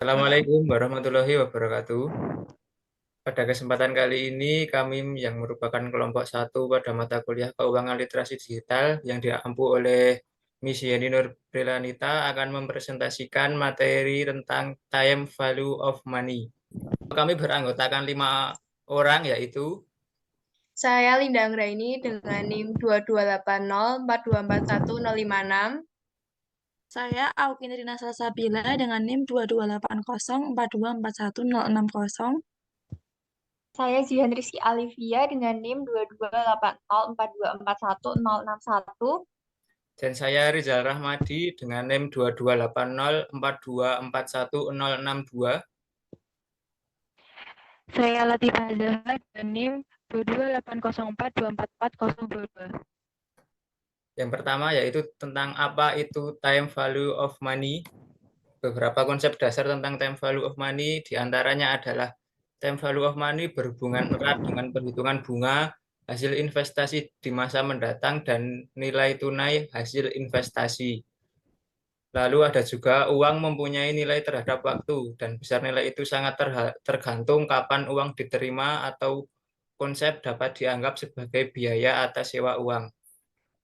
Assalamualaikum warahmatullahi wabarakatuh. Pada kesempatan kali ini, kami yang merupakan kelompok satu pada mata kuliah Keuangan Literasi Digital yang diampu oleh Miss Yeni Nur Prilanita akan mempresentasikan materi tentang time value of money. Kami beranggotakan 5 orang, yaitu Saya Linda Anggraini dengan NIM 2280424105. Saya Aukin Rina Salsabila dengan NIM 2280424106. Saya Zihan Rizky Alivia dengan NIM 228042410661. dan saya Rizal Rahmadi dengan NIM 228042414062. Saya Latifah Zahra dengan NIM 228042440022. Yang pertama yaitu tentang apa itu time value of money. Beberapa konsep dasar tentang time value of money diantaranya adalah time value of money berhubungan erat dengan perhitungan bunga, hasil investasi di masa mendatang, dan nilai tunai hasil investasi. Lalu ada juga uang mempunyai nilai terhadap waktu, dan besar nilai itu sangat tergantung kapan uang diterima atau konsep dapat dianggap sebagai biaya atas sewa uang.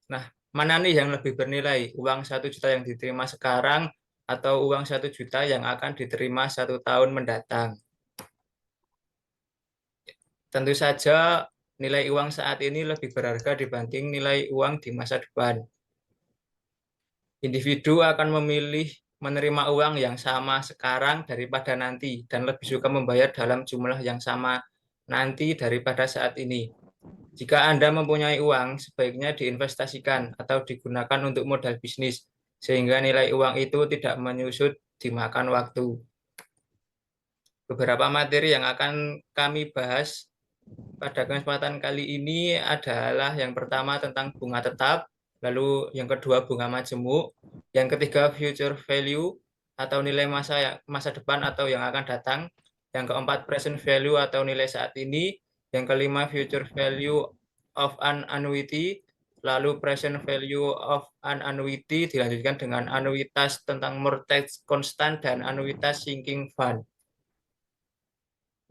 Nah, mana nih yang lebih bernilai? Uang 1 juta yang diterima sekarang atau uang 1 juta yang akan diterima 1 tahun mendatang? Tentu saja nilai uang saat ini lebih berharga dibanding nilai uang di masa depan. Individu akan memilih menerima uang yang sama sekarang daripada nanti dan lebih suka membayar dalam jumlah yang sama nanti daripada saat ini. Jika Anda mempunyai uang, sebaiknya diinvestasikan atau digunakan untuk modal bisnis, sehingga nilai uang itu tidak menyusut dimakan waktu. Beberapa materi yang akan kami bahas pada kesempatan kali ini adalah yang pertama tentang bunga tetap, lalu yang kedua bunga majemuk, yang ketiga future value atau nilai masa depan atau yang akan datang, yang keempat present value atau nilai saat ini, yang kelima future value of an annuity, lalu present value of an annuity dilanjutkan dengan anuitas tentang mortgage constant dan anuitas sinking fund.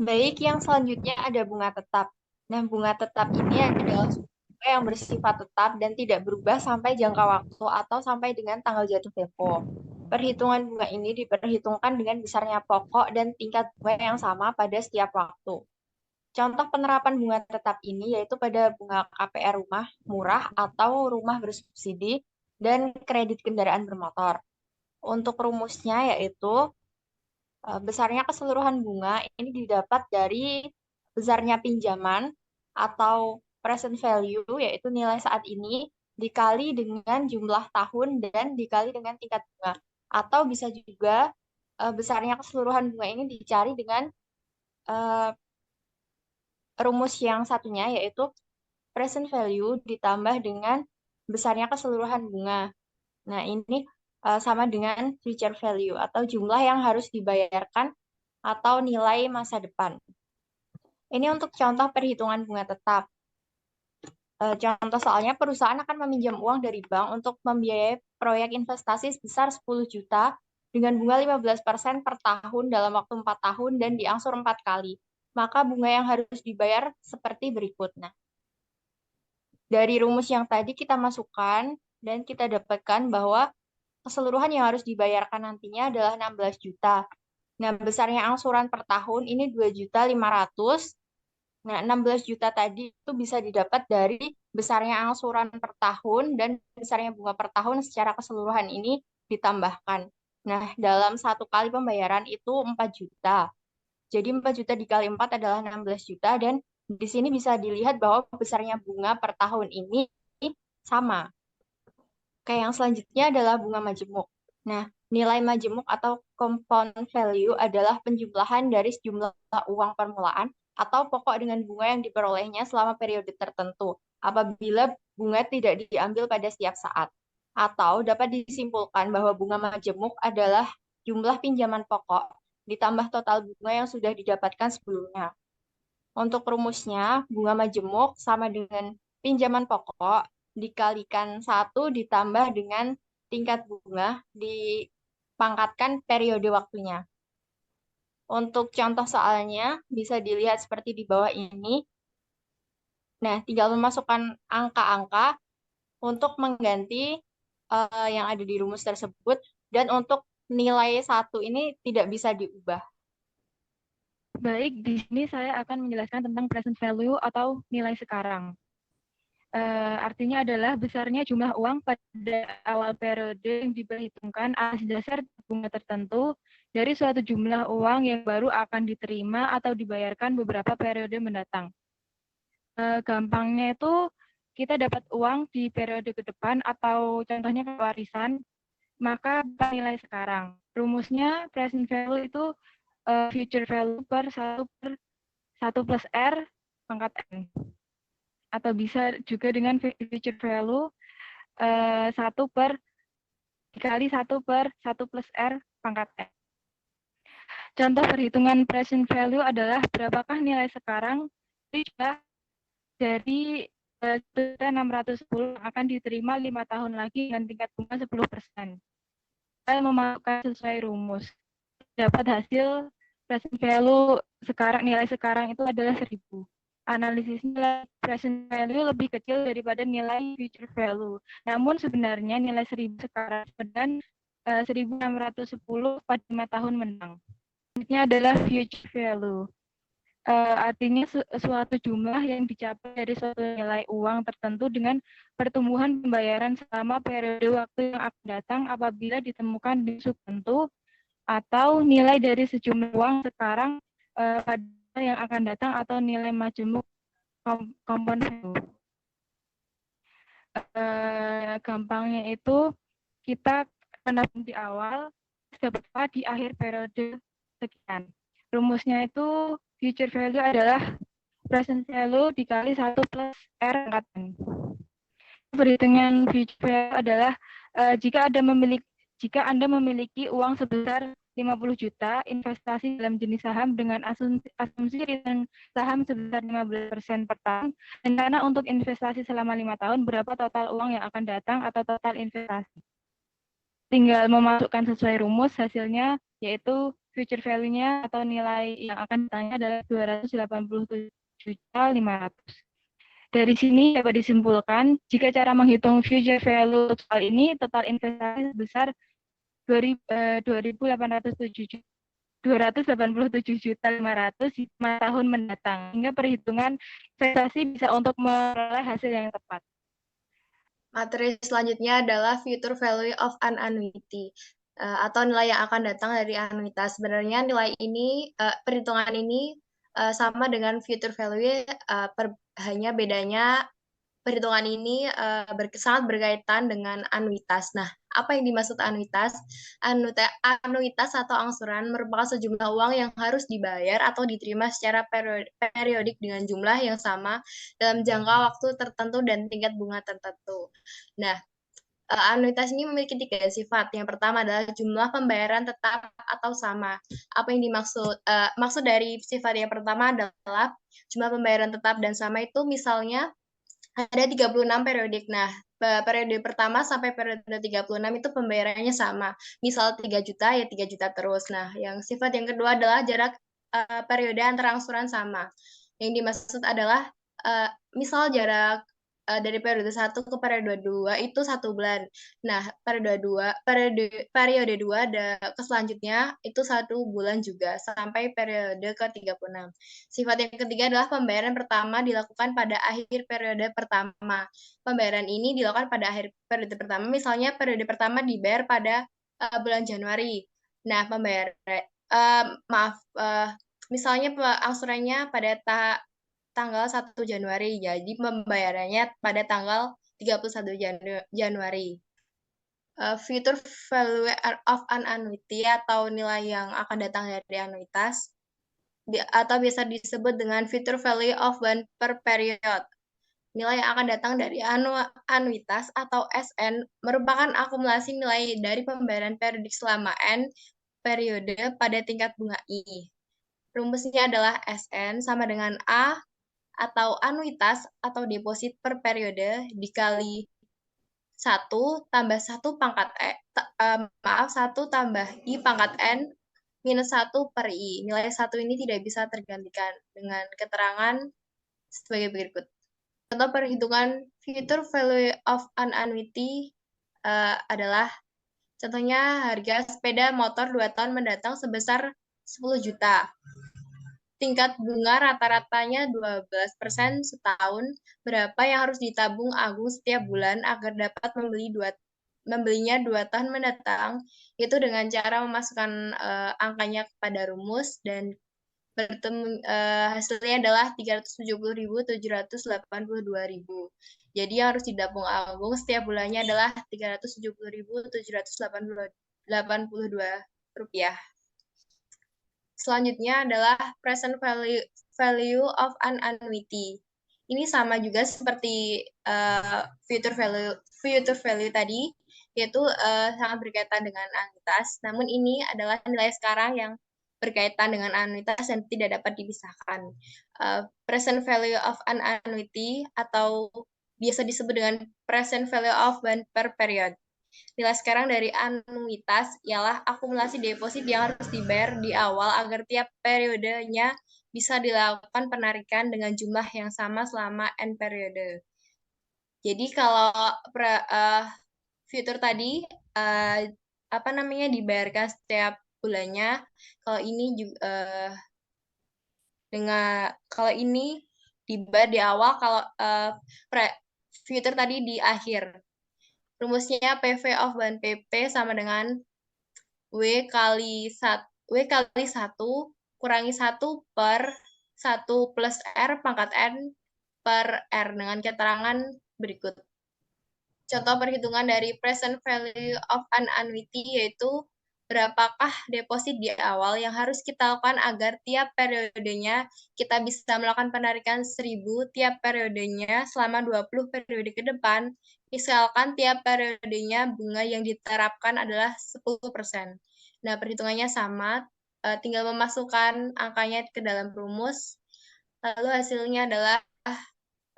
Baik, yang selanjutnya ada bunga tetap. Nah, bunga tetap ini adalah bunga yang bersifat tetap dan tidak berubah sampai jangka waktu atau sampai dengan tanggal jatuh tempo. Perhitungan bunga ini diperhitungkan dengan besarnya pokok dan tingkat bunga yang sama pada setiap waktu. Contoh penerapan bunga tetap ini yaitu pada bunga KPR rumah murah atau rumah bersubsidi dan kredit kendaraan bermotor. Untuk rumusnya yaitu besarnya keseluruhan bunga ini didapat dari besarnya pinjaman atau present value yaitu nilai saat ini dikali dengan jumlah tahun dan dikali dengan tingkat bunga. Atau bisa juga besarnya keseluruhan bunga ini dicari dengan eh, rumus yang satunya yaitu present value ditambah dengan besarnya keseluruhan bunga. Nah, ini sama dengan future value atau jumlah yang harus dibayarkan atau nilai masa depan. Ini untuk contoh perhitungan bunga tetap. Contoh soalnya perusahaan akan meminjam uang dari bank untuk membiayai proyek investasi sebesar 10 juta dengan bunga 15% per tahun dalam waktu 4 tahun dan diangsur 4 kali. Maka bunga yang harus dibayar seperti berikut. Nah, dari rumus yang tadi kita masukkan dan kita dapatkan bahwa keseluruhan yang harus dibayarkan nantinya adalah 16 juta. Nah, besarnya angsuran per tahun ini 2.500.000. Nah, 16 juta tadi itu bisa didapat dari besarnya angsuran per tahun dan besarnya bunga per tahun secara keseluruhan ini ditambahkan. Nah, dalam satu kali pembayaran itu 4 juta. Jadi 4 juta dikali 4 adalah 16 juta dan di sini bisa dilihat bahwa besarnya bunga per tahun ini sama. Kayak yang selanjutnya adalah bunga majemuk. Nah, nilai majemuk atau compound value adalah penjumlahan dari sejumlah uang permulaan atau pokok dengan bunga yang diperolehnya selama periode tertentu apabila bunga tidak diambil pada setiap saat. Atau dapat disimpulkan bahwa bunga majemuk adalah jumlah pinjaman pokok ditambah total bunga yang sudah didapatkan sebelumnya. Untuk rumusnya, bunga majemuk sama dengan pinjaman pokok dikalikan 1 ditambah dengan tingkat bunga dipangkatkan periode waktunya. Untuk contoh soalnya bisa dilihat seperti di bawah ini. Nah, tinggal memasukkan angka-angka untuk mengganti yang ada di rumus tersebut, dan untuk nilai satu ini tidak bisa diubah. Baik, di sini saya akan menjelaskan tentang present value atau nilai sekarang. Artinya adalah besarnya jumlah uang pada awal periode yang diperhitungkan atas dasar bunga tertentu dari suatu jumlah uang yang baru akan diterima atau dibayarkan beberapa periode mendatang. Gampangnya itu kita dapat uang di periode ke depan atau contohnya warisan, maka nilai sekarang. Rumusnya present value itu future value per 1 plus R pangkat N. Atau bisa juga dengan future value 1 per dikali 1 per 1 plus R pangkat N. Contoh perhitungan present value adalah berapakah nilai sekarang dari 610 akan diterima 5 tahun lagi dengan tingkat bunga 10%. Saya memasukkan sesuai rumus. Dapat hasil present value sekarang, nilai sekarang itu adalah 1000. Analisis nilai present value lebih kecil daripada nilai future value. Namun sebenarnya nilai 1000 sekarang dan 1610 pada 5 tahun menang. Selanjutnya adalah future value. Artinya suatu jumlah yang dicapai dari suatu nilai uang tertentu dengan pertumbuhan pembayaran selama periode waktu yang akan datang apabila ditemukan di tertentu atau nilai dari sejumlah uang sekarang pada yang akan datang atau nilai majemuk compound value. Gampangnya itu kita menabung di awal berapa di akhir periode sekian. Rumusnya itu future value adalah present value dikali 1 plus R pangkat N. Perhitungan future value adalah jika Anda memiliki uang sebesar 50 juta investasi dalam jenis saham dengan asumsi return saham sebesar 15% per tahun, rencana untuk investasi selama 5 tahun, berapa total uang yang akan datang atau total investasi. Tinggal memasukkan sesuai rumus, hasilnya yaitu future value-nya atau nilai yang akan datangnya adalah 287.500.000. Dari sini dapat disimpulkan, jika cara menghitung future value soal ini, total investasi sebesar 287.500.000 di 5 tahun mendatang, hingga perhitungan investasi bisa untuk memperoleh hasil yang tepat. Materi selanjutnya adalah future value of an annuity, atau nilai yang akan datang dari anuitas. Sebenarnya nilai ini, perhitungan ini sama dengan future value, hanya bedanya perhitungan ini sangat berkaitan dengan anuitas. Nah, apa yang dimaksud anuitas? Anuitas atau angsuran merupakan sejumlah uang yang harus dibayar atau diterima secara periodik dengan jumlah yang sama dalam jangka waktu tertentu dan tingkat bunga tertentu. Nah, anuitas ini memiliki 3 sifat. Yang pertama adalah jumlah pembayaran tetap atau sama. Apa yang dimaksud? Maksud dari sifat yang pertama adalah jumlah pembayaran tetap dan sama itu misalnya ada 36 periodik. Nah, periode pertama sampai periode 36 itu pembayarannya sama. Misal 3 juta, ya 3 juta terus. Nah, yang sifat yang kedua adalah jarak periode antara angsuran sama. Yang dimaksud adalah misal jarak dari periode 1 ke periode 2 itu 1 bulan. Nah, periode 2 ke selanjutnya itu 1 bulan juga sampai periode ke-36. Sifat yang ketiga adalah pembayaran pertama dilakukan pada akhir periode pertama. Pembayaran ini dilakukan pada akhir periode pertama, misalnya periode pertama dibayar pada bulan Januari. Nah, misalnya angsurannya pada tanggal 1 Januari, jadi pembayarannya pada tanggal 31 Januari. Future value of an annuity atau nilai yang akan datang dari anuitas atau biasa disebut dengan future value of one per period. Nilai yang akan datang dari anuitas atau SN merupakan akumulasi nilai dari pembayaran periodik selama N periode pada tingkat bunga I. Rumusnya adalah SN sama dengan A atau anuitas atau deposit per periode dikali 1 tambah 1 tambah I pangkat N minus 1 per I. Nilai 1 ini tidak bisa tergantikan dengan keterangan sebagai berikut. Contoh perhitungan future value of an annuity adalah contohnya harga sepeda motor 2 tahun mendatang sebesar 10 juta. Tingkat bunga rata-ratanya 12% setahun. Berapa yang harus ditabung Agung setiap bulan agar dapat membelinya 2 tahun mendatang? Itu dengan cara memasukkan angkanya kepada rumus dan hasilnya adalah 370.782.000. Jadi yang harus ditabung Agung setiap bulannya adalah 370.782 rupiah. Selanjutnya adalah present value of an annuity. Ini sama juga seperti future value tadi, yaitu sangat berkaitan dengan anuitas. Namun ini adalah nilai sekarang yang berkaitan dengan anuitas dan tidak dapat dipisahkan. Present value of an annuity atau biasa disebut dengan present value of one per period. Nilai sekarang dari anuitas ialah akumulasi deposit yang harus dibayar di awal agar tiap periodenya bisa dilakukan penarikan dengan jumlah yang sama selama N periode. Jadi kalau future tadi dibayarkan setiap bulannya, kalau ini juga kalau ini dibayar di awal, kalau future tadi di akhir. Rumusnya PV of 1 PP sama dengan W kali 1 kurangi 1 per 1 plus R pangkat N per R dengan keterangan berikut. Contoh perhitungan dari present value of an annuity yaitu berapakah deposit di awal yang harus kita lakukan agar tiap periodenya kita bisa melakukan penarikan 1.000 tiap periodenya selama 20 periode ke depan. Misalkan tiap periodenya bunga yang diterapkan adalah 10%. Nah, perhitungannya sama, tinggal memasukkan angkanya ke dalam rumus, lalu hasilnya adalah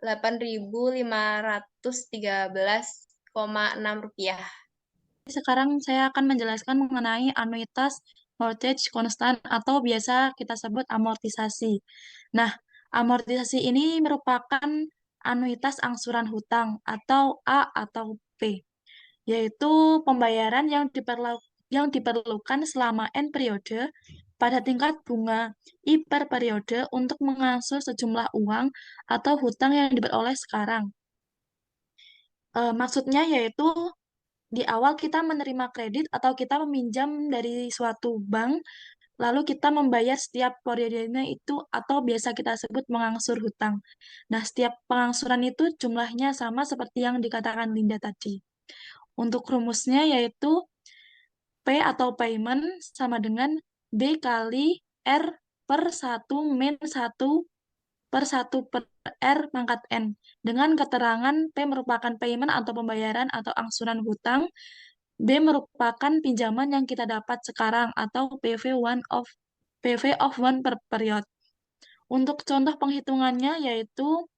8.513,6 rupiah. Sekarang saya akan menjelaskan mengenai anuitas mortgage constant atau biasa kita sebut amortisasi. Nah, amortisasi ini merupakan anuitas angsuran hutang atau A atau P, yaitu pembayaran yang diperlukan selama N periode pada tingkat bunga I per periode untuk mengangsur sejumlah uang atau hutang yang diperoleh sekarang. Maksudnya yaitu di awal kita menerima kredit atau kita meminjam dari suatu bank, lalu kita membayar setiap periodenya itu atau biasa kita sebut mengangsur hutang. Nah, setiap pengangsuran itu jumlahnya sama seperti yang dikatakan Linda tadi. Untuk rumusnya yaitu P atau payment sama dengan B kali R per 1 min 1 per 1 per R pangkat N. Dengan keterangan P merupakan payment atau pembayaran atau angsuran hutang, B merupakan pinjaman yang kita dapat sekarang atau PV of one per period. Untuk contoh penghitungannya yaitu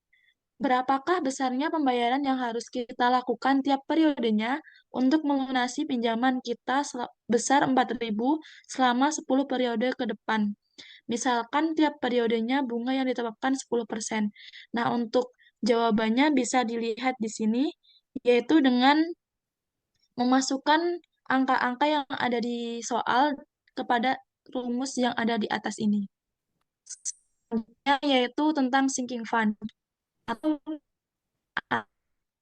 berapakah besarnya pembayaran yang harus kita lakukan tiap periodenya untuk melunasi pinjaman kita besar 4.000 selama 10 periode ke depan. Misalkan tiap periodenya bunga yang ditetapkan 10%. Nah, untuk jawabannya bisa dilihat di sini, yaitu dengan memasukkan angka-angka yang ada di soal kepada rumus yang ada di atas ini. Selanjutnya yaitu tentang sinking fund atau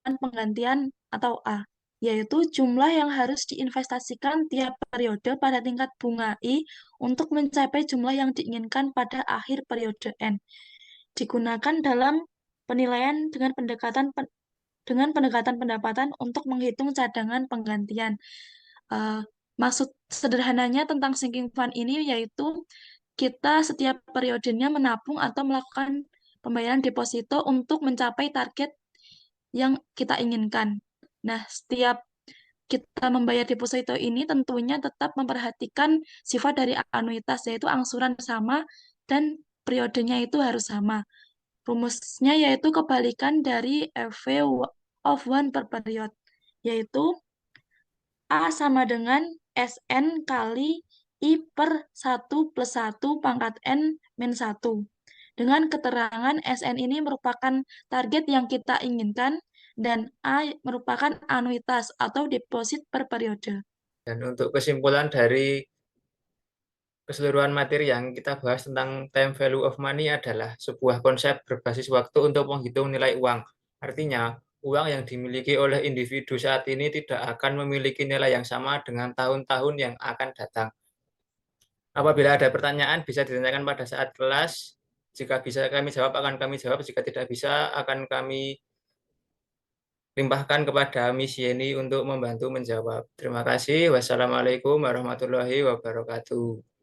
penggantian atau A, yaitu jumlah yang harus diinvestasikan tiap periode pada tingkat bunga I untuk mencapai jumlah yang diinginkan pada akhir periode N. Digunakan dalam penilaian dengan pendekatan pendapatan untuk menghitung cadangan penggantian. Maksud sederhananya tentang sinking fund ini yaitu kita setiap periodenya menabung atau melakukan pembayaran deposito untuk mencapai target yang kita inginkan. Nah, setiap kita membayar deposito ini tentunya tetap memperhatikan sifat dari anuitas, yaitu angsuran sama dan periodenya itu harus sama. Rumusnya yaitu kebalikan dari FV of one per period, yaitu A sama dengan SN kali I per 1 plus 1 pangkat N min 1. Dengan keterangan SN ini merupakan target yang kita inginkan dan A merupakan anuitas atau deposit per periode. Dan untuk kesimpulan dari keseluruhan materi yang kita bahas tentang time value of money adalah sebuah konsep berbasis waktu untuk menghitung nilai uang. Artinya, uang yang dimiliki oleh individu saat ini tidak akan memiliki nilai yang sama dengan tahun-tahun yang akan datang. Apabila ada pertanyaan, bisa ditanyakan pada saat kelas. Jika bisa kami jawab, akan kami jawab. Jika tidak bisa, akan kami limpahkan kepada Miss Yeni untuk membantu menjawab. Terima kasih. Wassalamualaikum warahmatullahi wabarakatuh.